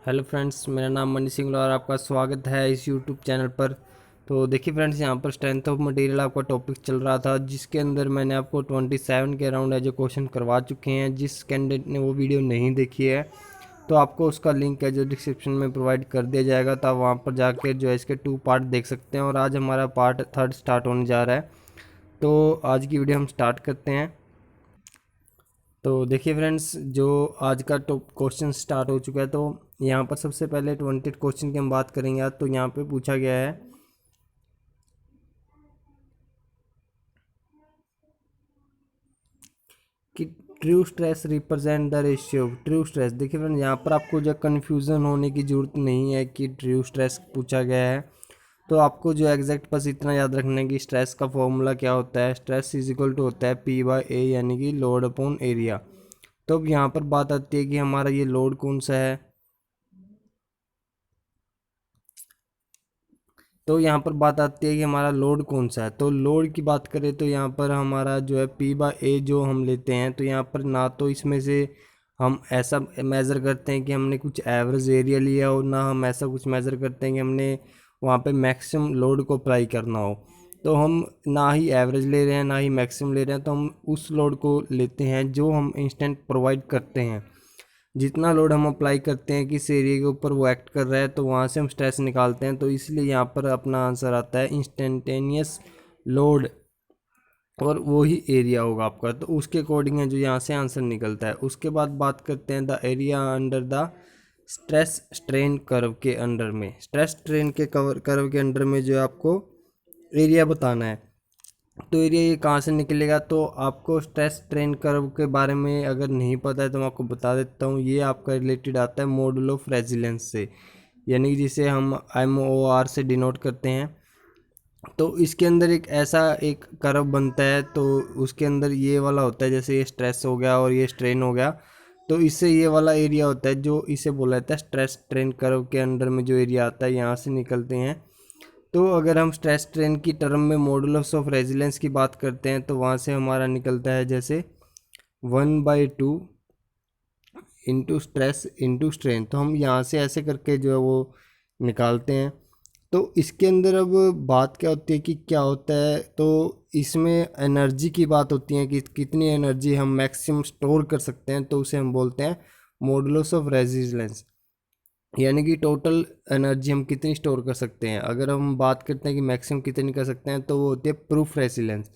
Hello friends, मेरा नाम money Singh और आपका स्वागत है इस यूट्यूब चैनल पर। तो देखिए फ्रेंड्स, यहाँ पर स्ट्रेंथ ऑफ मटेरियल आपका टॉपिक चल रहा था, जिसके अंदर मैंने आपको 27 के अराउंड है जो क्वेश्चन करवा चुके हैं। जिस कैंडिडेट ने वो वीडियो नहीं देखी है तो आपको उसका लिंक है जो डिस्क्रिप्शन में प्रोवाइड कर दिया जाएगा, तो आप वहाँ पर जाकर जो है इसके 2 पार्ट देख सकते हैं। और आज हमारा पार्ट 3 स्टार्ट होने जा रहा है, तो आज की वीडियो हम स्टार्ट करते हैं। तो देखिए फ्रेंड्स, जो आज का तो क्वेश्चन स्टार्ट हो चुका है, तो यहाँ पर सबसे पहले 20 क्वेश्चन की हम बात करेंगे आज। तो यहाँ पे पूछा गया है कि true stress represent the ratio. True stress, देखिए फ्रेंड्स, यहाँ पर आपको जो कन्फ्यूज़न होने की ज़रूरत नहीं है कि ट्रू स्ट्रेस पूछा गया है। तो आपको जो एग्जैक्ट बस इतना याद रखना है कि स्ट्रेस का फॉर्मूला क्या होता है। स्ट्रेस इज इक्वल टू होता है P/A, यानी कि लोड अपॉन एरिया। तो अब यहाँ पर बात आती है कि हमारा ये लोड कौन सा है। तो यहाँ पर बात आती है कि हमारा लोड कौन सा है। तो लोड की बात करें तो यहाँ पर हमारा जो है P/A जो हम लेते हैं, तो यहाँ पर ना तो इसमें से हम ऐसा मेज़र करते हैं कि हमने कुछ एवरेज एरिया लिया हो, ना हम ऐसा कुछ मेज़र करते हैं कि हमने वहाँ पे मैक्सिमम लोड को अप्लाई करना हो। तो हम ना ही एवरेज ले रहे हैं ना ही मैक्सिमम ले रहे हैं, तो हम उस लोड को लेते हैं जो हम इंस्टेंट प्रोवाइड करते हैं। जितना लोड हम अप्लाई करते हैं किस एरिया के ऊपर वो एक्ट कर रहा है, तो वहाँ से हम स्ट्रेस निकालते हैं। तो इसलिए यहाँ पर अपना आंसर आता है इंस्टेंटेनियस लोड, और वो ही एरिया होगा आपका। तो उसके अकॉर्डिंग है जो यहाँ से आंसर निकलता है। उसके बाद बात करते हैं the area under the stress strain curve के अंडर में। स्ट्रेस स्ट्रेन के कर्व के अंडर में जो है आपको एरिया बताना है। तो एरिया ये कहाँ से निकलेगा, तो आपको स्ट्रेस स्ट्रेन कर्व के बारे में अगर नहीं पता है तो मैं आपको बता देता हूँ। ये आपका रिलेटेड आता है मॉडुलो ऑफ रेजिलेंस से, यानी कि जिसे हम MOR से डिनोट करते हैं। तो इसके अंदर एक ऐसा एक कर्व बनता है, तो उसके अंदर ये वाला होता है, जैसे ये स्ट्रेस हो गया और ये स्ट्रेन हो गया, तो इससे ये वाला एरिया होता है जो इसे बोला जाता है स्ट्रेस स्ट्रेन कर्व के अंडर में जो एरिया आता है यहाँ से निकलते हैं। तो अगर हम स्ट्रेस स्ट्रेन की टर्म में मॉडुलस ऑफ रेजिलेंस की बात करते हैं, तो वहाँ से हमारा निकलता है जैसे 1/2 इंटू स्ट्रेस इंटू स्ट्रेन। तो हम यहाँ से ऐसे करके जो है वो निकालते हैं। तो इसके अंदर अब बात क्या होती है कि क्या होता है, तो इसमें एनर्जी की बात होती है कि कितनी एनर्जी हम मैक्सिमम स्टोर कर सकते हैं, तो उसे हम बोलते हैं मॉडुलस ऑफ रेजिलेंस, यानी कि टोटल एनर्जी हम कितनी स्टोर कर सकते हैं। अगर हम बात करते हैं कि मैक्सिमम कितनी कर सकते हैं, तो वो होती है प्रूफ रेसिलेंस।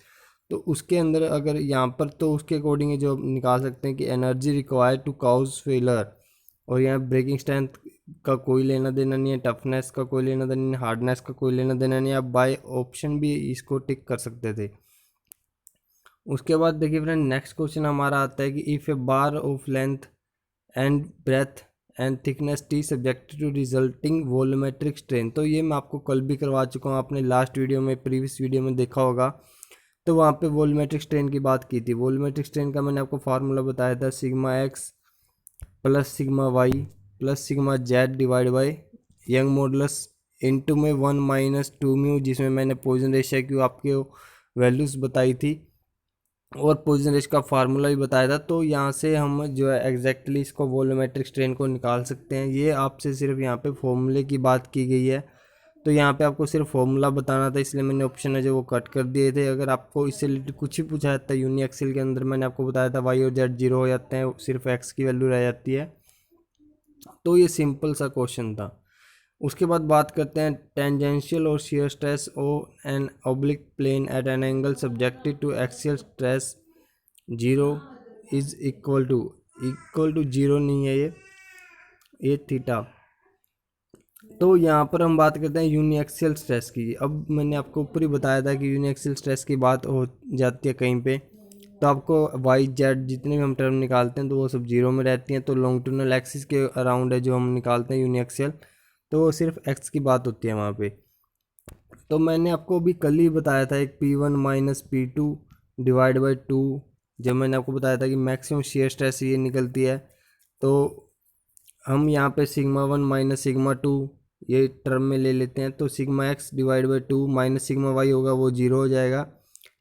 तो उसके अंदर अगर यहाँ पर, तो उसके अकॉर्डिंग जो हम निकाल सकते हैं कि energy required to cause failure, और यहाँ ब्रेकिंग स्ट्रेंथ का कोई लेना देना नहीं है, टफनेस का कोई लेना देना नहीं, हार्डनेस का कोई लेना देना नहीं है। आप बाय ऑप्शन भी इसको टिक कर सकते थे। उसके बाद देखिए फ्रेंड, नेक्स्ट क्वेश्चन हमारा आता है कि if a bar of length and breadth and thickness T subject to resulting volumetric strain. तो ये मैं आपको कल भी करवा चुका हूँ, आपने लास्ट वीडियो में, प्रीवियस वीडियो में देखा होगा। तो वहाँ पे वॉल्यूमेट्रिक स्ट्रेन की बात की थी। वॉल्यूमेट्रिक स्ट्रेन का मैंने आपको फार्मूला बताया था, σx plus σy plus σz divide by young modulus into में 1 - 2 म्यू, जिसमें मैंने पोइजन रेशियो की आपके वैल्यूज़ बताई थी और पोजिशन रेशियो का फार्मूला भी बताया था। तो यहाँ से हम जो है एग्जैक्टली इसको वॉल्यूमेट्रिक स्ट्रेन को निकाल सकते हैं। ये आपसे सिर्फ यहाँ पे फॉर्मूले की बात की गई है, तो यहाँ पे आपको सिर्फ फॉर्मूला बताना था, इसलिए मैंने ऑप्शन है जो वो कट कर दिए थे। अगर आपको इससे रिलेटेड कुछ भी पूछा जाता है यूनी एक्सेल के अंदर, मैंने आपको बताया था वाई और जेड जीरो हो जाते हैं, सिर्फ एक्स की वैल्यू रह जाती है। तो ये सिंपल सा क्वेश्चन था। उसके बाद बात करते हैं टेंजेंशियल और shear stress on oblique plane at an angle subjected to axial stress 0 is equal to 0 नहीं है ये थीटा। तो यहाँ पर हम बात करते हैं यूनिएक्सियल स्ट्रेस की। अब मैंने आपको ऊपर ही बताया था कि यूनिएक्सियल स्ट्रेस की बात हो जाती है कहीं पे, तो आपको वाई जेड जितने भी हम टर्म निकालते हैं तो वो सब जीरो में रहती हैं। तो लॉन्गिट्यूडनल एक्सिस के अराउंड है जो हम निकालते हैं यूनिएक्सियल, तो वो सिर्फ एक्स की बात होती है वहाँ पे। तो मैंने आपको अभी कल ही बताया था एक P1 - P2 डिवाइड बाई 2, जब मैंने आपको बताया था कि मैक्सिमम शेयर स्ट्रेस ये निकलती है। तो हम यहाँ पे σ1 - σ2 ये टर्म में ले लेते हैं, तो σx divide by 2 minus σy होगा, वो जीरो हो जाएगा।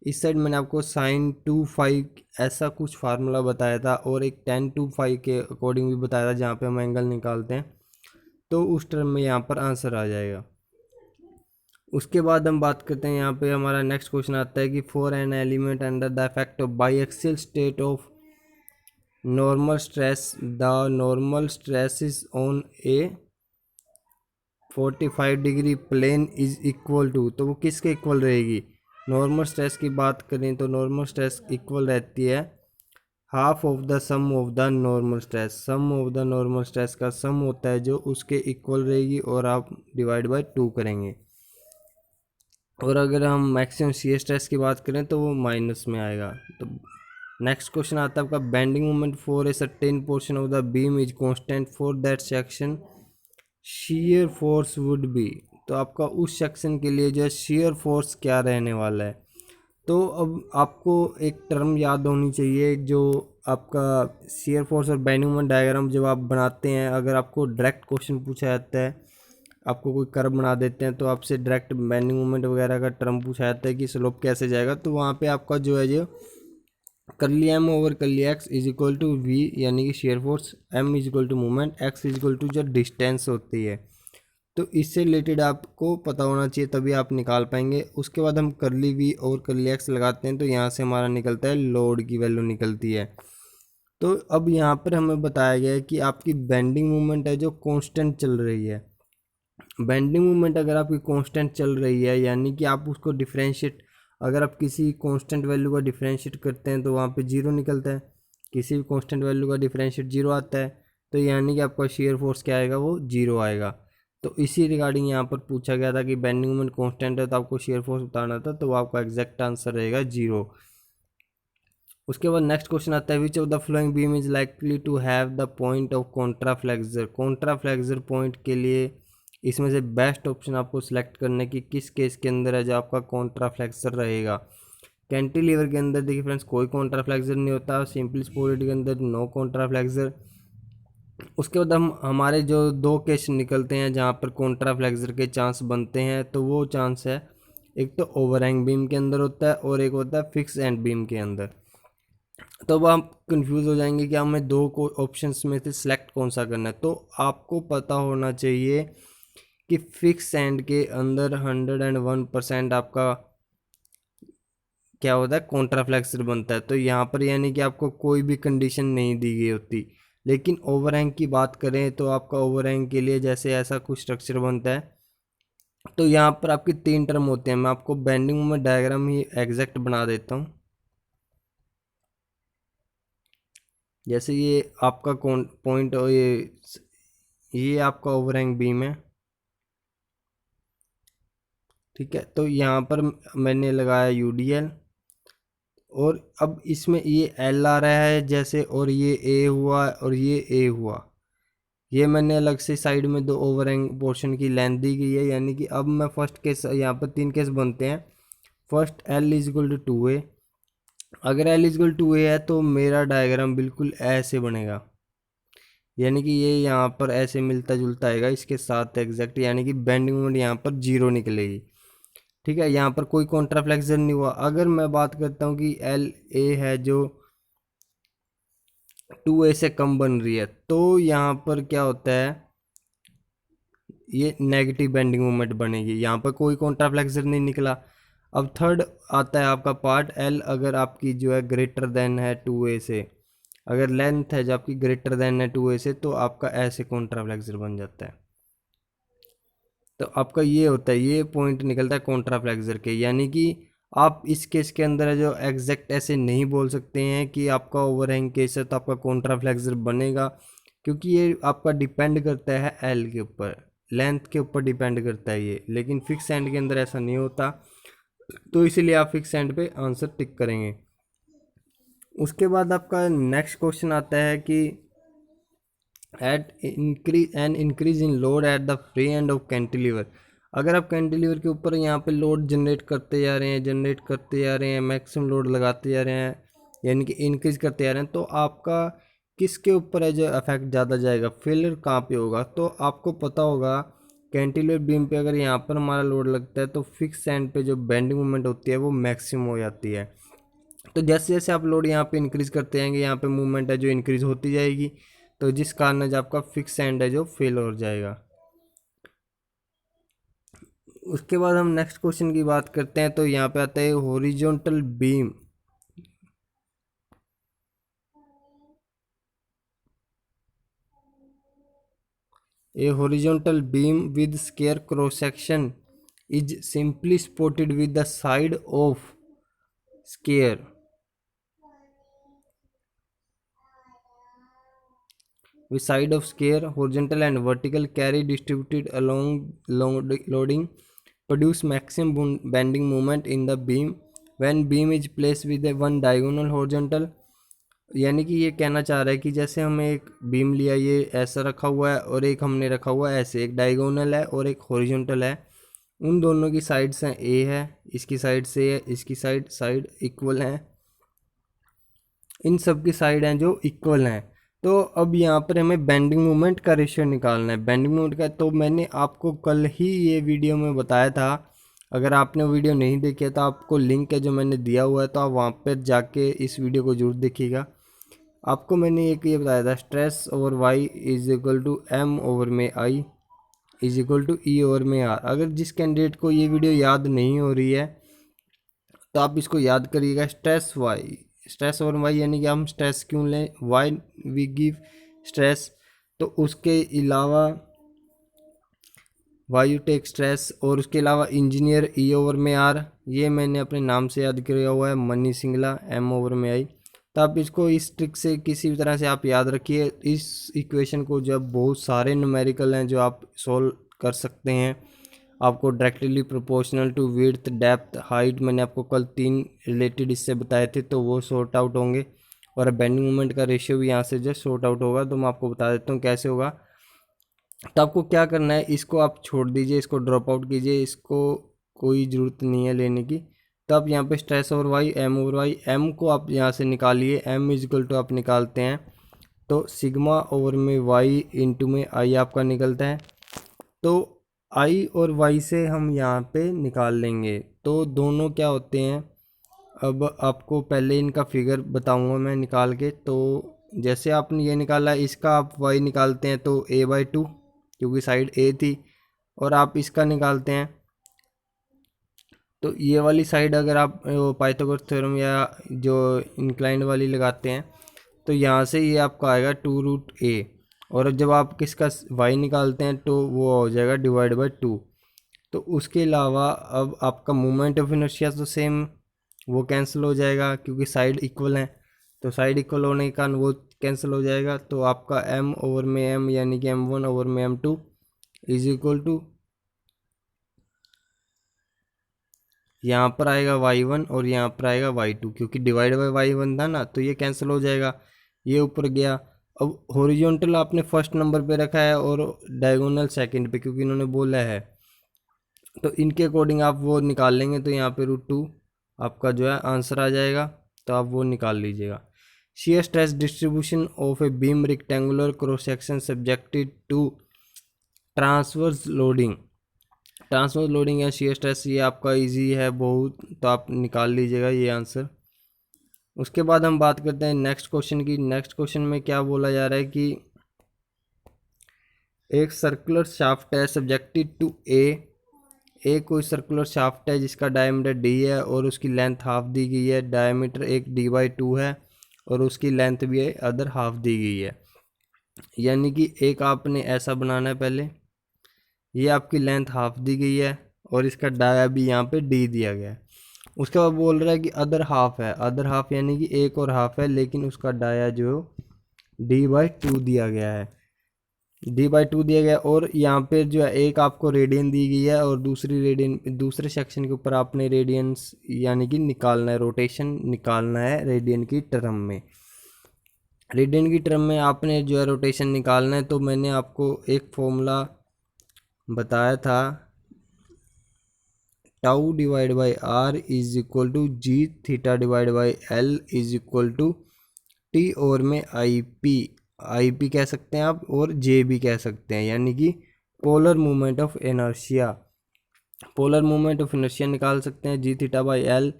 इस साइड मैंने आपको sin2φ ऐसा कुछ फार्मूला बताया था, और एक tan2φ के अकॉर्डिंग भी बताया था जहाँ पे हम एंगल निकालते हैं। तो उस टर्म में यहाँ पर आंसर आ जाएगा। उसके बाद हम बात करते हैं, यहाँ पे हमारा नेक्स्ट क्वेश्चन आता है कि for an element under the effect of biaxial state of normal stress the normal stress is on a 45 degree plane is equal to, तो वो किसके इक्वल रहेगी? नॉर्मल स्ट्रेस की बात करें तो नॉर्मल स्ट्रेस इक्वल रहती है half of the sum of the normal stress. Sum of the normal stress का सम होता है जो उसके इक्वल रहेगी, और आप डिवाइड बाय 2 करेंगे। और अगर हम मैक्सिमम शियर स्ट्रेस की बात करें तो वो माइनस में आएगा। तो नेक्स्ट क्वेश्चन आता है आपका, bending moment for a certain portion of the beam is constant for that section shear force would be. तो आपका उस सेक्शन के लिए जो है शियर फोर्स क्या रहने वाला है? तो अब आपको एक टर्म याद होनी चाहिए, जो आपका शियर फोर्स और बेंडिंग मोमेंट डायग्राम जब आप बनाते हैं, अगर आपको डायरेक्ट क्वेश्चन पूछा जाता है, आपको कोई कर्व बना देते हैं तो आपसे डायरेक्ट बेंडिंग मोमेंट वगैरह का टर्म पूछा जाता है कि स्लोप कैसे जाएगा, तो वहाँ पे आपका जो है जो curly M over curly X is equal to V, यानी कि shear force, M is equal to movement, X is equal to जो डिस्टेंस होती है। तो इससे रिलेटेड आपको पता होना चाहिए, तभी आप निकाल पाएंगे। उसके बाद हम कर्ली वी और कर्ली एक्स लगाते हैं, तो यहाँ से हमारा निकलता है लोड की वैल्यू निकलती है। तो अब यहाँ पर हमें बताया गया है कि आपकी बेंडिंग मूवमेंट है जो कांस्टेंट चल रही है। बेंडिंग मूवमेंट अगर आपकी कांस्टेंट चल रही है, यानी कि आप उसको डिफ्रेंशिएट, अगर आप किसी कांस्टेंट वैल्यू का डिफ्रेंशिएट करते हैं तो वहाँ पे जीरो निकलता है, किसी भी कांस्टेंट वैल्यू का डिफ्रेंशिएट जीरो आता है, तो यानी कि आपका शियर फोर्स क्या आएगा? वो जीरो आएगा। तो इसी रिगार्डिंग यहाँ पर पूछा गया था कि बेंडिंग मोमेंट कांस्टेंट है तो आपको शियर फोर्स बताना था, तो आपका एग्जैक्ट आंसर रहेगा जीरो। उसके बाद नेक्स्ट क्वेश्चन आता है, which of the following beam is likely to have the point of contraflexure. Contraflexure point के लिए इसमें से बेस्ट ऑप्शन आपको सिलेक्ट करने की किस केस के अंदर है जो आपका कॉन्ट्राफ्लेक्सर रहेगा। कैंटिलीवर के अंदर देखिए फ्रेंड्स कोई कॉन्ट्राफ्लेक्सर नहीं होता, सिंपली स्पोर्टेड के अंदर नो कॉन्ट्राफ्लेक्सर। उसके बाद हम हमारे जो दो केस निकलते हैं जहाँ पर कॉन्ट्राफ्लेक्सर के चांस बनते हैं, तो वो चांस है, एक तो ओवरहैंग बीम के अंदर होता है और एक होता है फिक्स एंड बीम के अंदर। तो अब आप कंफ्यूज हो जाएंगे कि हमें दो को ऑप्शंस में से सिलेक्ट कौन सा करना है। तो आपको पता होना चाहिए कि फिक्स एंड के अंदर 101% आपका क्या होता है? कॉन्ट्राफ्लेक्सर बनता है। तो यहाँ पर यानी कि आपको कोई भी कंडीशन नहीं दी गई होती। लेकिन ओवरहैंग की बात करें तो आपका ओवरहैंग के लिए जैसे ऐसा कुछ स्ट्रक्चर बनता है, तो यहाँ पर आपकी 3 टर्म होते हैं। मैं आपको बेंडिंग मोमेंट डायग्राम ही एग्जैक्ट बना देता हूँ। जैसे ये आपका पॉइंट, ये आपका ओवरहैंग बीम है, ठीक है। तो यहाँ पर मैंने लगाया यूडीएल, और अब इसमें ये एल आ रहा है जैसे, और ये ए हुआ और ये ए हुआ, ये मैंने अलग से साइड में दो ओवरहैंग पोर्शन की लेंथ दी गई है। यानी कि अब मैं फर्स्ट केस, यहाँ पर 3 केस बनते हैं। First L is equal to 2a, अगर L is equal to a है तो मेरा डायग्राम बिल्कुल ऐसे बनेगा, यानी कि ये यहाँ पर ऐसे मिलता जुलता आएगा इसके साथ एग्जैक्ट, यानी कि बेंडिंग मोमेंट यहाँ पर जीरो निकलेगी, ठीक है। यहाँ पर कोई कॉन्ट्राफ्लेक्सर नहीं हुआ। अगर मैं बात करता हूँ कि एल ए है जो 2a से कम बन रही है, तो यहाँ पर क्या होता है? ये नेगेटिव बेंडिंग मोमेंट बनेगी, यहाँ पर कोई कॉन्ट्राफ्लेक्सर नहीं निकला। अब थर्ड आता है आपका पार्ट एल, अगर आपकी जो है ग्रेटर देन है 2a से, अगर लेंथ है जो आपकी ग्रेटर देन है 2a से, तो आपका ऐसे कॉन्ट्राफ्लेक्सर बन जाता है। तो आपका ये होता है, ये पॉइंट निकलता है कॉन्ट्राफ्लेक्सर के। यानी कि आप इस केस के अंदर है जो एग्जैक्ट ऐसे नहीं बोल सकते हैं कि आपका ओवरहैंग केस है तो आपका कॉन्ट्राफ्लेक्सर बनेगा, क्योंकि ये आपका डिपेंड करता है एल के ऊपर, लेंथ के ऊपर डिपेंड करता है ये। लेकिन फिक्स एंड के अंदर ऐसा नहीं होता, तो इसीलिए आप फिक्स एंड पे आंसर टिक करेंगे। उसके बाद आपका नेक्स्ट क्वेश्चन आता है कि an increase in load at the free end of cantilever. अगर आप कैंटिलीवर के ऊपर यहाँ पे लोड जनरेट करते जा रहे हैं, मैक्सिमम लोड लगाते जा रहे हैं, यानी कि इंक्रीज करते जा रहे हैं, तो आपका किसके ऊपर है जो इफेक्ट ज़्यादा जाएगा? फेलियर कहाँ पे होगा? तो आपको पता होगा कैंटिलीवर बीम पे अगर यहाँ पर हमारा लोड लगता है तो फिक्स एंड पे जो बेंडिंग मूवमेंट होती है वो मैक्सिमम हो जाती है। तो जैसे जैसे आप लोड यहाँ पे इंक्रीज करते जाएंगे, यहाँ पे मूवमेंट है जो इंक्रीज होती जाएगी, तो जिस कारण जो आपका फिक्स एंड है जो फेल हो जाएगा। उसके बाद हम नेक्स्ट क्वेश्चन की बात करते हैं, तो यहाँ पे आता है horizontal beam. A horizontal beam with square cross section is simply supported with the side of square horizontal and vertical carry distributed along loading produce maximum bending moment in the beam when beam is placed with a one diagonal horizontal। यानी कि ये कहना चाह रहा है कि जैसे हमें एक बीम लिया, ये ऐसा रखा हुआ है और एक हमने रखा हुआ है ऐसे, एक डायगोनल है और एक हॉरिजॉन्टल है। उन दोनों की साइड्स हैं, ए है, इसकी साइड से है, इसकी साइड इक्वल हैं, इन सब की साइड हैं जो इक्वल हैं। तो अब यहाँ पर हमें बेंडिंग मोमेंट का रेशियो निकालना है। बेंडिंग मोमेंट का तो मैंने आपको कल ही ये वीडियो में बताया था। अगर आपने वो वीडियो नहीं देखी है तो आपको लिंक है जो मैंने दिया हुआ है, तो आप वहाँ पर जाके इस वीडियो को जरूर देखिएगा। आपको मैंने एक ये बताया था, stress over y is equal to M over में I is equal to E over में आर। अगर जिस कैंडिडेट को ये वीडियो याद नहीं हो रही है तो आप इसको याद करिएगा। स्ट्रेस ओवर वाई यानी कि हम स्ट्रेस क्यों लें, वाई वी गिव स्ट्रेस। तो उसके अलावा वाई यू टेक स्ट्रेस, और उसके अलावा इंजीनियर ई ओवर में आर, ये मैंने अपने नाम से याद किया हुआ है, मनी सिंगला, एम ओवर में आई। तो आप इसको इस ट्रिक से किसी भी तरह से आप याद रखिए। इस इक्वेशन को जब बहुत सारे न्यूमेरिकल हैं जो आप सोल्व कर सकते हैं, आपको directly proportional to width, depth, height, मैंने आपको कल 3 रिलेटेड इससे बताए थे, तो वो सॉर्ट आउट होंगे। और बेंडिंग मोमेंट का रेशियो भी यहाँ से जस्ट सॉर्ट आउट होगा। तो मैं आपको बता देता हूँ कैसे होगा। तो आपको क्या करना है, इसको आप छोड़ दीजिए, इसको ड्रॉप आउट कीजिए, इसको कोई ज़रूरत नहीं है लेने की। तो आप यहाँ पे stress over Y, M over Y, M को आप यहाँ से निकालिए, एम इज इक्वल टू आप निकालते हैं तो सिग्मा ओवर में वाई इंटू में आई आपका निकलता है। तो आई और वाई से हम यहाँ पे निकाल लेंगे, तो दोनों क्या होते हैं। अब आपको पहले इनका फिगर बताऊंगा मैं निकाल के। तो जैसे आपने ये निकाला, इसका आप वाई निकालते हैं तो a/2, क्योंकि साइड ए थी, और आप इसका निकालते हैं तो ये वाली साइड अगर आप पाइथागोरस थ्योरम या जो इंक्लाइंड वाली लगाते हैं तो यहाँ से ये आपका आएगा 2√a, और जब आप किसका y निकालते हैं तो वो हो जाएगा डिवाइड बाय 2। तो उसके अलावा अब आपका मोमेंट ऑफ इनर्शिया तो सेम, वो कैंसिल हो जाएगा क्योंकि साइड इक्वल हैं। तो साइड इक्वल होने के कारण वो कैंसिल हो जाएगा। तो आपका m ओवर में m यानी कि m1 ओवर में m2 इज इक्वल टू, यहाँ पर आएगा y1 और यहाँ पर आएगा y2, क्योंकि डिवाइड बाय y1 था ना, तो ये कैंसिल हो जाएगा, ये ऊपर गया। अब हॉरिजॉन्टल आपने फर्स्ट नंबर पे रखा है और डायगोनल सेकंड पे, क्योंकि इन्होंने बोला है, तो इनके अकॉर्डिंग आप वो निकाल लेंगे। तो यहाँ पे √2 आपका जो है आंसर आ जाएगा, तो आप वो निकाल लीजिएगा। shear stress distribution of a beam rectangular cross section subjected to transverse loading। Transverse loading या shear स्ट्रेस, ये आपका इजी है बहुत, तो आप निकाल लीजिएगा ये आंसर। उसके बाद हम बात करते हैं नेक्स्ट क्वेश्चन की। नेक्स्ट क्वेश्चन में क्या बोला जा रहा है कि एक सर्कुलर शाफ्ट है सब्जेक्टेड टू ए कोई सर्कुलर शाफ्ट है जिसका डायमीटर d है और उसकी लेंथ हाफ दी गई है। डायमीटर एक d/2 है और उसकी लेंथ भी अदर हाफ दी गई है। यानी कि एक आपने ऐसा बनाना है, पहले ये आपकी लेंथ हाफ दी गई है और इसका डाया भी यहाँ पे d दिया गया है। उसके बाद बोल रहा है कि अदर हाफ है, अदर हाफ यानी कि एक और हाफ है, लेकिन उसका डाया जो d/2 दिया गया है, d/2 दिया गया। और यहाँ पे जो है एक आपको रेडियन दी गई है और दूसरी रेडियन, दूसरे सेक्शन के ऊपर आपने रेडियंस यानी कि निकालना है, रोटेशन निकालना है रेडियन की टर्म में। रेडियन की टर्म में आपने जो है रोटेशन निकालना है। तो मैंने आपको एक फॉर्मूला बताया था, tau divide by R is equal to G theta divide by L is equal to T और में आई पी कह सकते हैं आप और जे भी कह सकते हैं, यानी कि polar movement of inertia. Polar movement of inertia निकाल सकते हैं जी थीटा बाई एल।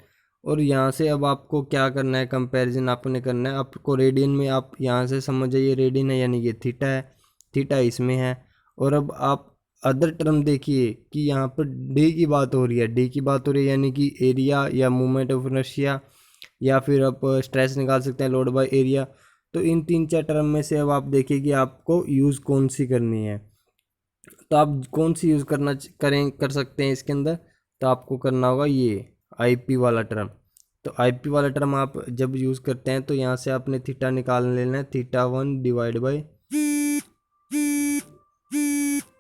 और यहाँ से अब आपको क्या करना है, कंपैरिजन आपने करना है। आपको रेडियन में आप यहाँ से समझ जाइए, रेडियन है यानी कि थीटा है, थीटा इसमें है। और अब आप अदर टर्म देखिए कि यहाँ पर डी की बात हो रही है, डी की बात हो रही है यानी कि एरिया या मूवमेंट ऑफ इनर्शिया, या फिर आप स्ट्रेस निकाल सकते हैं लोड बाय एरिया। तो इन 3-4 टर्म में से अब आप देखिए कि आपको यूज़ कौन सी करनी है। तो आप कौन सी यूज़ कर सकते हैं इसके अंदर, तो आपको करना होगा ये आईपी वाला टर्म। तो आईपी वाला टर्म आप जब यूज़ करते हैं तो यहाँ से आपने थीटा निकाल लेना है, θ1 डिवाइड बाई,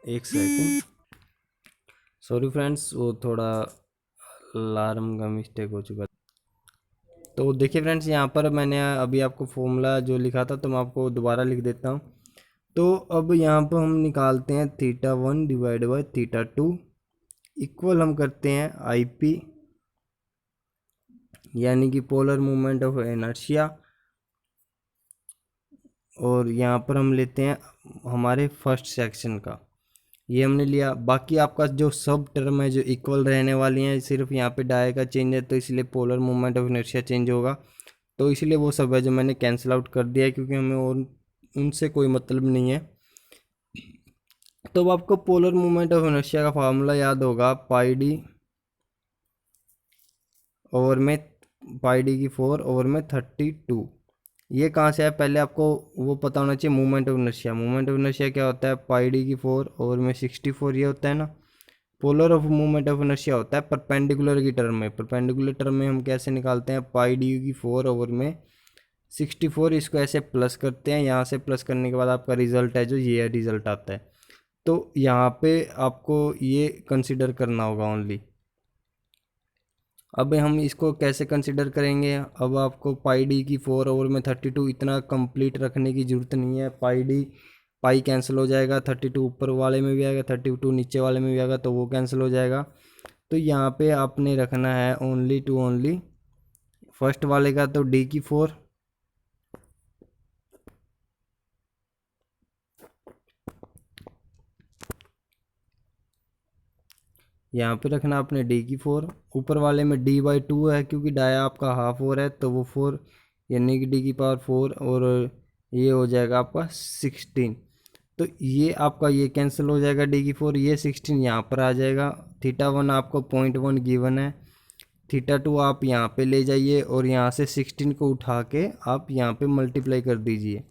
एक सेकेंड, सॉरी फ्रेंड्स, वो थोड़ा अलार्म का मिस्टेक हो चुका। तो देखिए फ्रेंड्स, यहाँ पर मैंने अभी आपको फॉर्मूला जो लिखा था तो मैं आपको दोबारा लिख देता हूँ। तो अब यहाँ पर हम निकालते हैं θ1 डिवाइड बाई θ2 इक्वल हम करते हैं आईपी, यानी कि पोलर मूवमेंट ऑफ इनर्शिया, और यहाँ पर हम लेते हैं हमारे फर्स्ट सेक्शन का, ये हमने लिया। बाकी आपका जो सब टर्म है जो इक्वल रहने वाली हैं, सिर्फ यहाँ पे डाई का चेंज है तो इसलिए polar movement of inertia change होगा, तो इसलिए वो सब है जो मैंने कैंसिल आउट कर दिया है, क्योंकि हमें और उनसे कोई मतलब नहीं है। तो अब आपको पोलर मूवमेंट ऑफ इनर्शिया का फार्मूला याद होगा, पाई डी ओवर में, पाई डी की 4 ओवर में 32। ये कहाँ से है, पहले आपको वो पता होना चाहिए movement of inertia. Movement of inertia क्या होता है, पाई डी की 4 ओवर में 64, ये होता है ना। Polar of movement of inertia होता है परपेंडिकुलर की टर्म में। परपेंडिकुलर टर्म में हम कैसे निकालते हैं, पाई डी की 4 ओवर में 64, इसको ऐसे प्लस करते हैं, यहाँ से प्लस करने के बाद आपका रिजल्ट है जो ये रिजल्ट आता है। तो यहाँ पे आपको ये कंसिडर करना होगा ओनली। अब हम इसको कैसे कंसिडर करेंगे, अब आपको पाई डी की 4 ओवर में 32 इतना कंप्लीट रखने की ज़रूरत नहीं है। पाई डी, पाई कैंसिल हो जाएगा, 32 ऊपर वाले में भी आएगा, 32 नीचे वाले में भी आएगा, तो वो कैंसिल हो जाएगा। तो यहाँ पे आपने रखना है ओनली टू ओनली फर्स्ट वाले का, तो डी की 4, यहाँ पे रखना आपने डी की 4, ऊपर वाले में डी बाई 2 है क्योंकि डाया आपका हाफ और है, तो वो 4 यानी कि डी की पावर 4, और ये हो जाएगा आपका 16। तो ये आपका ये कैंसिल हो जाएगा, डी की 4, ये 16 यहाँ पर आ जाएगा। θ1 आपको 0.1 गिवन है, θ2 आप यहाँ पे ले जाइए और यहाँ से 16 को उठा के आप यहाँ पे मल्टीप्लाई कर दीजिए,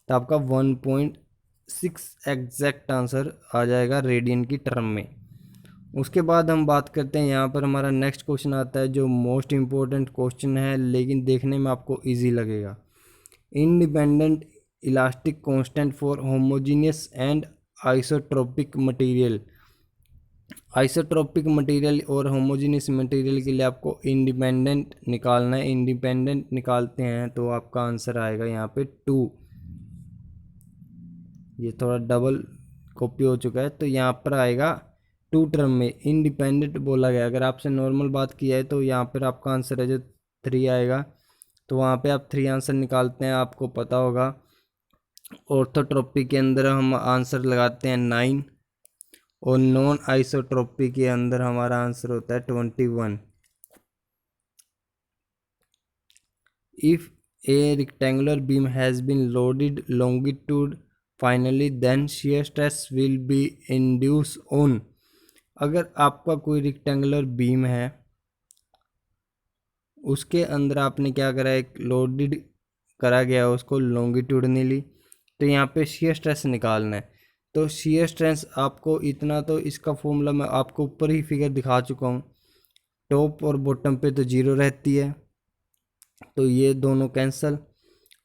तो आपका 1.6 एग्जैक्ट आंसर आ जाएगा रेडियन की टर्म में। उसके बाद हम बात करते हैं, यहाँ पर हमारा नेक्स्ट क्वेश्चन आता है जो मोस्ट इम्पोर्टेंट क्वेश्चन है, लेकिन देखने में आपको इजी लगेगा। Independent elastic constant for homogeneous and isotropic material. Isotropic material और होमोजीनियस मटेरियल के लिए आपको इंडिपेंडेंट निकालना है। इंडिपेंडेंट निकालते हैं तो आपका आंसर आएगा यहाँ पे 2। ये थोड़ा डबल कॉपी हो चुका है, तो यहाँ पर आएगा 2 टर्म में इंडिपेंडेंट बोला गया। अगर आपसे नॉर्मल बात किया है तो यहाँ पर आपका आंसर है जो 3 आएगा, तो वहाँ पे आप 3 आंसर निकालते हैं, आपको पता होगा। ऑर्थोट्रोपी के अंदर हम आंसर लगाते हैं 9, और नॉन आइसोट्रोपी के अंदर हमारा आंसर होता है 21। If a rectangular beam has been loaded longitudinally then shear stress will be induce on. अगर आपका कोई रेक्टेंगुलर बीम है, उसके अंदर आपने क्या करा है, लोडेड करा गया है उसको लॉन्गिट्यूडनली, तो यहाँ पे शियर स्ट्रेस निकालना है। तो शियर स्ट्रेस आपको इतना, तो इसका फॉर्मूला मैं आपको ऊपर ही फिगर दिखा चुका हूँ। टॉप और बॉटम पे तो 0 रहती है, तो ये दोनों कैंसल।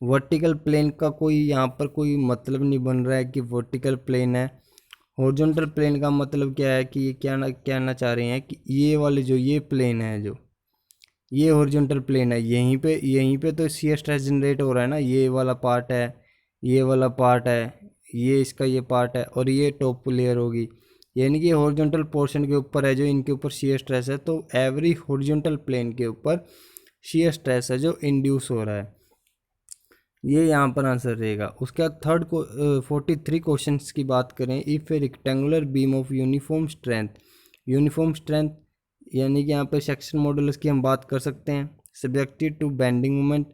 वर्टिकल प्लेन का कोई यहाँ पर कोई मतलब नहीं बन रहा है कि वर्टिकल प्लेन है। हॉरिजॉन्टल प्लेन का मतलब क्या है कि ये क्या कहना चाह रहे हैं कि ये वाले जो ये प्लेन है, जो ये हॉरिजॉन्टल प्लेन है, यहीं पे तो शियर स्ट्रेस जनरेट हो रहा है ना। ये वाला पार्ट है, ये वाला पार्ट है, ये इसका ये पार्ट है, और ये टॉप लेयर होगी, यानी कि हॉरिजॉन्टल पोर्शन के ऊपर है जो इनके ऊपर शियर स्ट्रेस है। तो एवरी हॉरिजॉन्टल प्लेन के ऊपर शियर स्ट्रेस है जो इंड्यूस हो रहा है, ये यहाँ पर आंसर रहेगा। उसके बाद थर्ड को 43 क्वेश्चन की बात करें। If A rectangular beam of uniform strength यानी कि यहाँ पे सेक्शन मॉडुलस की हम बात कर सकते हैं। Subjected to bending moment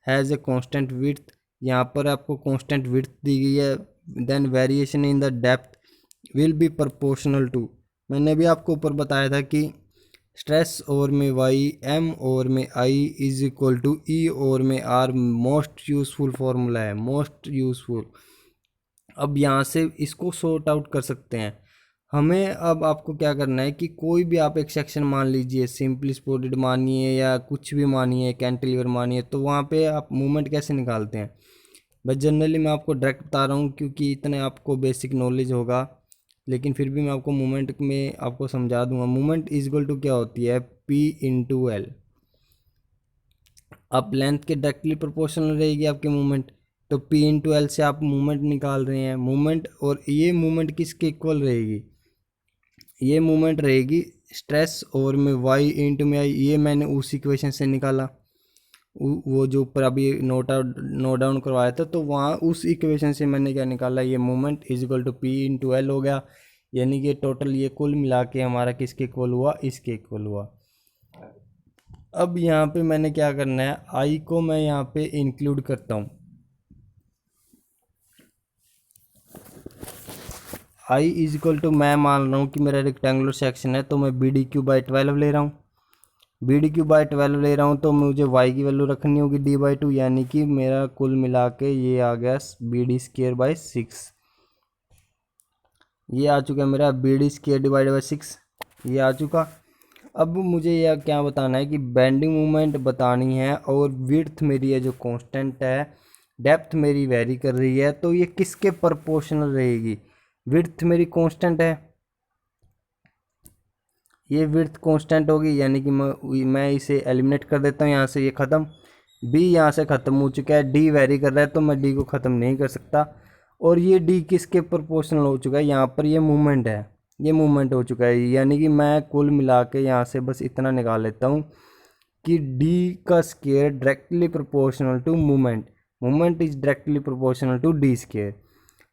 has a constant width, यहाँ पर आपको कांस्टेंट विड्थ दी गई है। Then variation in the depth, will be proportional to, मैंने भी आपको ऊपर बताया था कि स्ट्रेस ओवर में वाई, एम ओवर में I is equal to E over में आर मोस्ट यूजफुल फार्मूला है, मोस्ट यूजफुल। अब यहाँ से इसको सॉर्ट आउट कर सकते हैं। हमें अब आपको क्या करना है कि कोई भी आप एक सेक्शन मान लीजिए, सिंपली सपोर्टेड मानिए या कुछ भी मानिए, कैंटिलीवर मानिए, तो वहाँ पे आप मूवमेंट कैसे निकालते हैं। बस जनरली मैं आपको डायरेक्ट बता रहा हूँ क्योंकि इतने आपको बेसिक नॉलेज होगा, लेकिन फिर भी मैं आपको मूवमेंट में आपको समझा दूंगा। मूवमेंट इज इक्वल टू क्या होती है, पी इंटू एल। अब लेंथ के डायरेक्टली प्रोपोर्शनल रहेगी आपकी मूवमेंट, तो पी इंटू एल से आप मूवमेंट निकाल रहे हैं। मूवमेंट, और ये मूवमेंट किसके इक्वल रहेगी, ये मूवमेंट रहेगी स्ट्रेस ओवर में वाई इंटू में आई। ये मैंने उस इक्वेशन से निकाला, वो जो ऊपर अभी नोट डाउन करवाया था, तो वहाँ उस इक्वेशन से मैंने क्या निकाला, ये movement is equal to P into L हो गया। यानी कि टोटल ये कुल मिला के हमारा किसके इक्वल हुआ, इसके इक्वल हुआ। अब यहाँ पे मैंने क्या करना है, आई को मैं यहाँ पे इंक्लूड करता हूँ। आई इज इक्वल टू, मैं मान रहा हूँ कि मेरा रेक्टेंगुलर सेक्शन है, तो मैं बी डी क्यू बाई 12 ले रहा हूँ। बी डी क्यू बाई 12 ले रहा हूँ, तो मुझे वाई की वैल्यू रखनी होगी डी बाई 2, यानी कि मेरा कुल मिला के ये आ गया बी डी स्केयर बाई 6। ये आ चुका है मेरा B D square divide by 6, ये आ चुका। अब मुझे यह क्या बताना है कि बेंडिंग मूवमेंट बतानी है, और विड्थ मेरी है जो कांस्टेंट है, डेप्थ मेरी वेरी कर रही है, तो ये किसके प्रोपोर्शनल रहेगी। विड्थ मेरी कांस्टेंट है, ये विड्थ कांस्टेंट होगी, यानी कि मैं इसे एलिमिनेट कर देता हूँ यहाँ से, ये ख़त्म। बी यहाँ से ख़त्म हो चुका है, डी वेरी कर रहा है, तो मैं डी को ख़त्म नहीं कर सकता। और ये डी किसके प्रोपोर्शनल हो चुका है, यहाँ पर ये मूवमेंट है, ये मूवमेंट हो चुका है, यानी कि मैं कुल मिला के यहाँ से बस इतना निकाल लेता हूँ कि डी का square directly proportional to movement, movement is directly proportional to D square.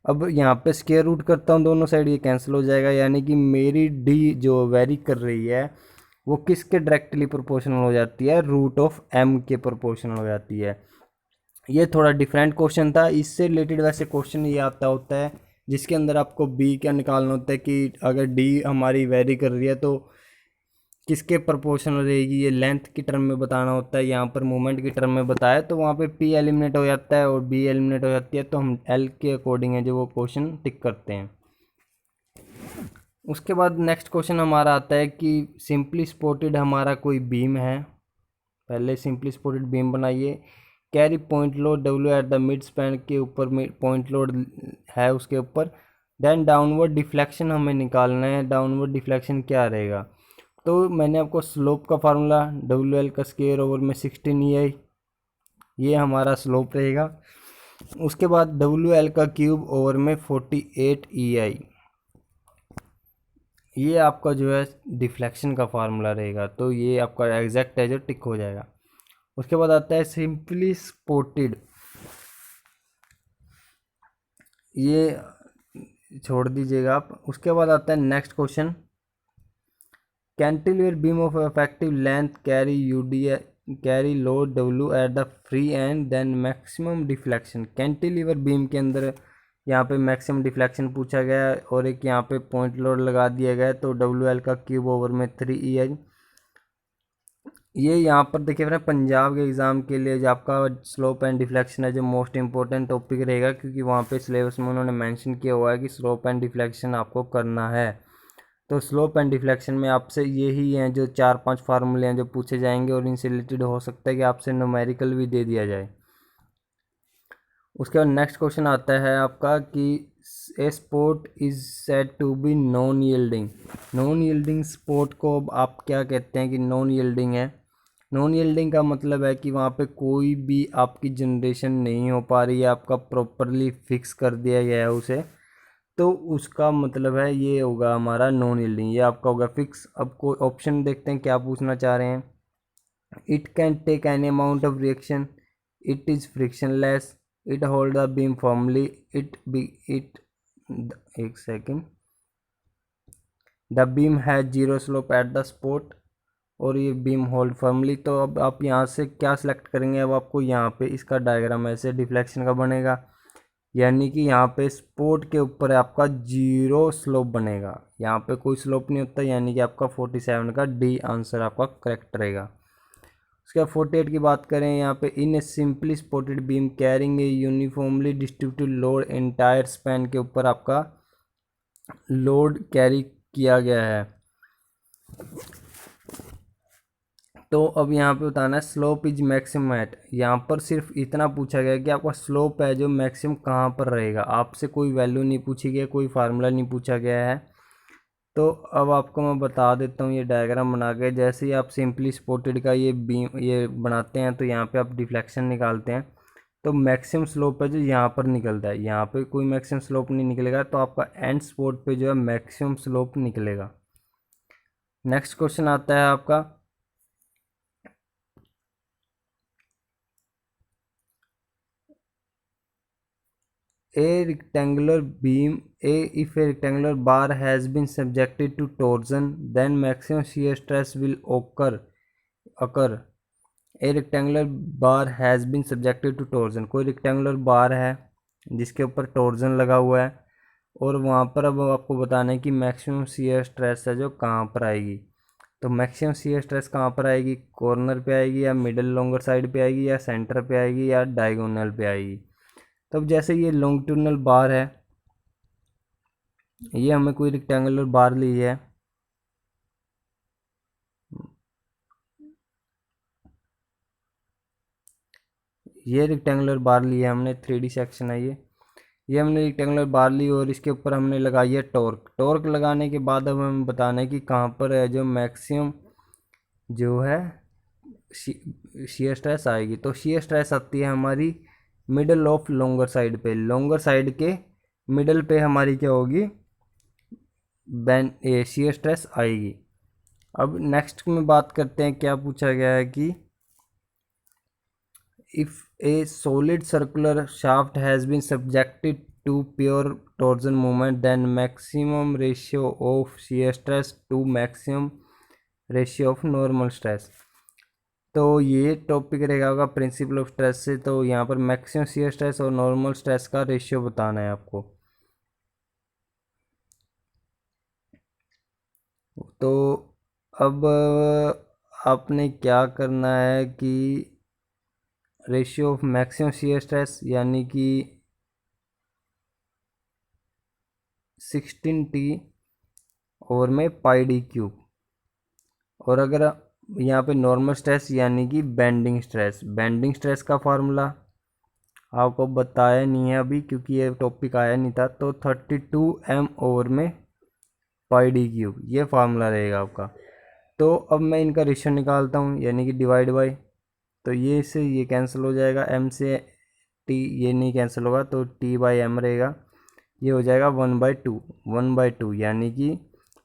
अब यहाँ पे स्केयर रूट करता हूँ दोनों साइड, ये कैंसिल हो जाएगा, यानी कि मेरी डी जो वेरी कर रही है वो किसके डायरेक्टली प्रोपोर्शनल हो जाती है, रूट ऑफ एम के प्रोपोर्शनल हो जाती है। ये थोड़ा डिफरेंट क्वेश्चन था, इससे रिलेटेड वैसे क्वेश्चन ये आता होता है जिसके अंदर आपको बी क्या निकालना होता है कि अगर डी हमारी वेरी कर रही है तो किसके प्रोपोर्शनल रहेगी, ये लेंथ की टर्म में बताना होता है। यहाँ पर मूवमेंट की टर्म में बताया, तो वहाँ पे पी एलिमिनेट हो जाता है और बी एलिमिनेट हो जाती है, तो हम एल के अकॉर्डिंग है जो वो क्वेश्चन टिक करते हैं। उसके बाद नेक्स्ट क्वेश्चन हमारा आता है कि सिंपली सपोर्टेड हमारा कोई बीम है, पहले सिंपली सपोर्टेड बीम बनाइए, carry point load W at the mid span के ऊपर पॉइंट लोड है उसके ऊपर। देन डाउनवर्ड डिफ्लेक्शन हमें निकालना है, डाउनवर्ड डिफ्लेक्शन क्या रहेगा, तो मैंने आपको स्लोप का फार्मूला डब्ल्यू एल का स्केयर ओवर में 16 ई आई, ये हमारा स्लोप रहेगा। उसके बाद डब्ल्यू एल का क्यूब ओवर में 48 ई आई, ये आपका जो है डिफ्लेक्शन का फार्मूला रहेगा, तो ये आपका एग्जैक्ट है जो टिक हो जाएगा। उसके बाद आता है सिंपली सपोर्टेड, ये छोड़ दीजिएगा आप। उसके बाद आता है next question, cantilever beam of effective length carry UD carry load W at the free end then maximum deflection. Cantilever beam के अंदर यहाँ पे मैक्सिमम डिफ्लेक्शन पूछा गया है और एक यहाँ पे पॉइंट लोड लगा दिया गया है, तो डब्ल्यू एल का क्यूब ओवर में 3 ई आई। ये यहाँ पर देखिए अपने पंजाब के एग्ज़ाम के लिए जो आपका स्लोप एंड डिफ्लेक्शन है जो मोस्ट इंपॉर्टेंट टॉपिक रहेगा, क्योंकि वहाँ पे सिलेबस में उन्होंने मेंशन किया हुआ है कि स्लोप एंड डिफ्लेक्शन आपको करना है। तो स्लोप एंड डिफ्लेक्शन में आपसे यही हैं जो 4-5 फार्मूले हैं जो पूछे जाएंगे, और इनसे रिलेटेड हो सकता है कि आपसे न्यूमेरिकल भी दे दिया जाए। उसके बाद नेक्स्ट क्वेश्चन आता है आपका कि a support is said to be non yielding. Non yielding support को आप क्या कहते हैं कि नॉन यील्डिंग है। नॉन यील्डिंग का मतलब है कि वहाँ पे कोई भी आपकी जनरेशन नहीं हो पा रही है, आपका प्रॉपरली फिक्स कर दिया गया है उसे, तो उसका मतलब है ये होगा हमारा नॉन यील्डिंग, ये आपका होगा फिक्स। अब कोई ऑप्शन देखते हैं क्या पूछना चाह रहे हैं। It can take any amount of reaction, it is frictionless, it hold the beam firmly, it एक second, the beam has zero slope at the spot, और ये बीम होल्ड फर्मली। तो अब आप यहाँ से क्या सिलेक्ट करेंगे, अब आपको यहाँ पे इसका डायग्राम ऐसे डिफ्लेक्शन का बनेगा यानी कि यहाँ पे स्पोर्ट के ऊपर आपका 0 स्लोप बनेगा, यहाँ पे कोई स्लोप नहीं होता, यानी कि आपका 47 का डी आंसर आपका करेक्ट रहेगा। उसके बाद 48 की बात करें, यहाँ पे in a simply supported beam carrying a uniformly distributed load entire span के ऊपर आपका लोड कैरी किया गया है। तो अब यहाँ पे बताना है स्लोप इज मैक्सिमम एट, यहाँ पर सिर्फ इतना पूछा गया कि आपका स्लोप है जो मैक्सिमम कहाँ पर रहेगा, आपसे कोई वैल्यू नहीं पूछी गई, कोई फार्मूला नहीं पूछा गया है। तो अब आपको मैं बता देता हूँ ये डायग्राम बना के, जैसे ही आप सिंपली सपोर्टेड का ये बीम ये बनाते हैं तो यहाँ पे आप डिफ्लेक्शन निकालते हैं, तो मैक्सिमम स्लोप है जो यहाँ पर निकलता है, यहाँ पे कोई मैक्सिमम स्लोप नहीं निकलेगा, तो आपका एंड स्पोर्ट पे जो है मैक्सिमम स्लोप निकलेगा। नेक्स्ट क्वेश्चन आता है आपका, a rectangular beam if a rectangular bar has been subjected to torsion then maximum shear stress will occur a rectangular bar has been subjected to torsion, कोई rectangular bar है जिसके ऊपर torsion लगा हुआ है, और वहाँ पर अब आपको बताना है कि मैक्सिमम shear स्ट्रेस है जो कहाँ पर आएगी। तो मैक्सिमम shear स्ट्रेस कहाँ पर आएगी, कॉर्नर पे आएगी या मिडल लॉन्गर साइड पे आएगी या सेंटर पे आएगी या डायगोनल पे आएगी। तब जैसे ये लॉन्गिट्यूडनल बार है, ये हमें कोई रेक्टेंगुलर बार ली है, ये रेक्टेंगुलर बार ली है हमने, 3D सेक्शन है ये हमने रेक्टेंगुलर बार ली और इसके ऊपर हमने लगाई है टॉर्क। टॉर्क लगाने के बाद अब हमें बताना है कि कहाँ पर है जो मैक्सिमम जो है शियर स्ट्रेस आएगी। तो शियर स्ट्रेस आती है हमारी मिडल ऑफ लॉन्गर साइड पे, लॉन्गर साइड के मिडल पे हमारी क्या होगी, शियर स्ट्रेस आएगी। अब नेक्स्ट में बात करते हैं, क्या पूछा गया है कि if a solid circular shaft has been subjected to pure torsion movement then maximum ratio of shear stress to maximum ratio of normal stress. तो ये टॉपिक रहेगा होगा प्रिंसिपल ऑफ स्ट्रेस से। तो यहाँ पर मैक्सिमम शियर स्ट्रेस और normal stress का रेशियो बताना है आपको। तो अब आपने क्या करना है कि ratio of maximum shear stress यानी कि 16T और में पाई डी क्यूब, और अगर यहाँ पे नॉर्मल स्ट्रेस यानी कि बेंडिंग स्ट्रेस का फार्मूला आपको बताया नहीं है अभी क्योंकि ये टॉपिक आया नहीं था। तो 32M ओवर में पाई डी क्यूब ये फार्मूला रहेगा आपका। तो अब मैं इनका रेशियो निकालता हूँ यानी कि डिवाइड बाय, तो ये से ये कैंसिल हो जाएगा, m से t ये नहीं कैंसिल होगा तो t/m रहेगा, ये हो जाएगा 1/2 यानी कि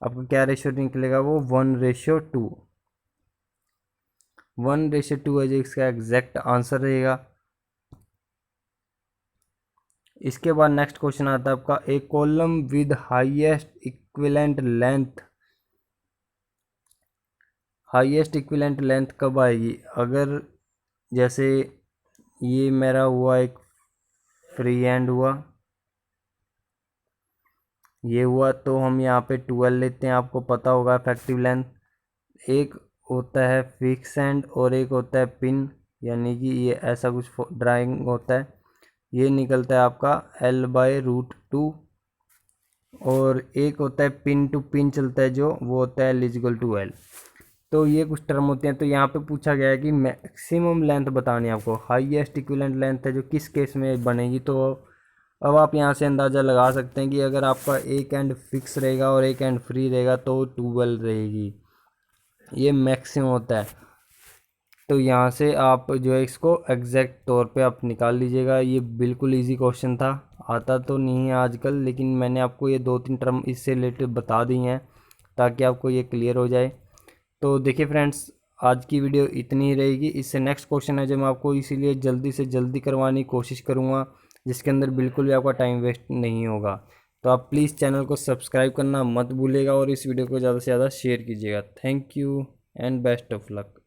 आपका क्या रेशियो निकलेगा, वो 1:2 है जो इसका एग्जैक्ट आंसर रहेगा। इसके बाद नेक्स्ट क्वेश्चन आता है आपका, a column with highest equivalent length कब आएगी, अगर जैसे ये मेरा हुआ एक फ्री हैंड हुआ, ये हुआ, तो हम यहाँ पे 12 लेते हैं, आपको पता होगा इफेक्टिव लेंथ। एक होता है फिक्स एंड और एक होता है पिन, यानी कि ये ऐसा कुछ ड्राइंग होता है, ये निकलता है आपका L/√2, और एक होता है पिन टू पिन चलता है जो वो होता है L=L। तो ये कुछ टर्म होते हैं। तो यहाँ पे पूछा गया है कि मैक्सिमम लेंथ बतानी है आपको, हाईएस्ट इक्विवेलेंट लेंथ है जो किस केस में बनेगी। तो अब आप यहाँ से अंदाज़ा लगा सकते हैं कि अगर आपका एक एंड फिक्स रहेगा और एक एंड फ्री रहेगा तो 12 रहेगी, ये मैक्सिमम होता है। तो यहाँ से आप जो है इसको एग्जैक्ट तौर पे आप निकाल लीजिएगा। ये बिल्कुल इजी क्वेश्चन था, आता तो नहीं है आजकल, लेकिन मैंने आपको ये 2-3 टर्म इससे रिलेटेड बता दी हैं ताकि आपको ये क्लियर हो जाए। तो देखिए फ्रेंड्स, आज की वीडियो इतनी ही रहेगी। इससे नेक्स्ट क्वेश्चन है जो मैं आपको इसीलिए जल्दी से जल्दी करवाने की कोशिश करूँगा, जिसके अंदर बिल्कुल भी आपका टाइम वेस्ट नहीं होगा। तो आप प्लीज़ चैनल को सब्सक्राइब करना मत भूलिएगा और इस वीडियो को ज़्यादा से ज़्यादा शेयर कीजिएगा। Thank you and best of luck.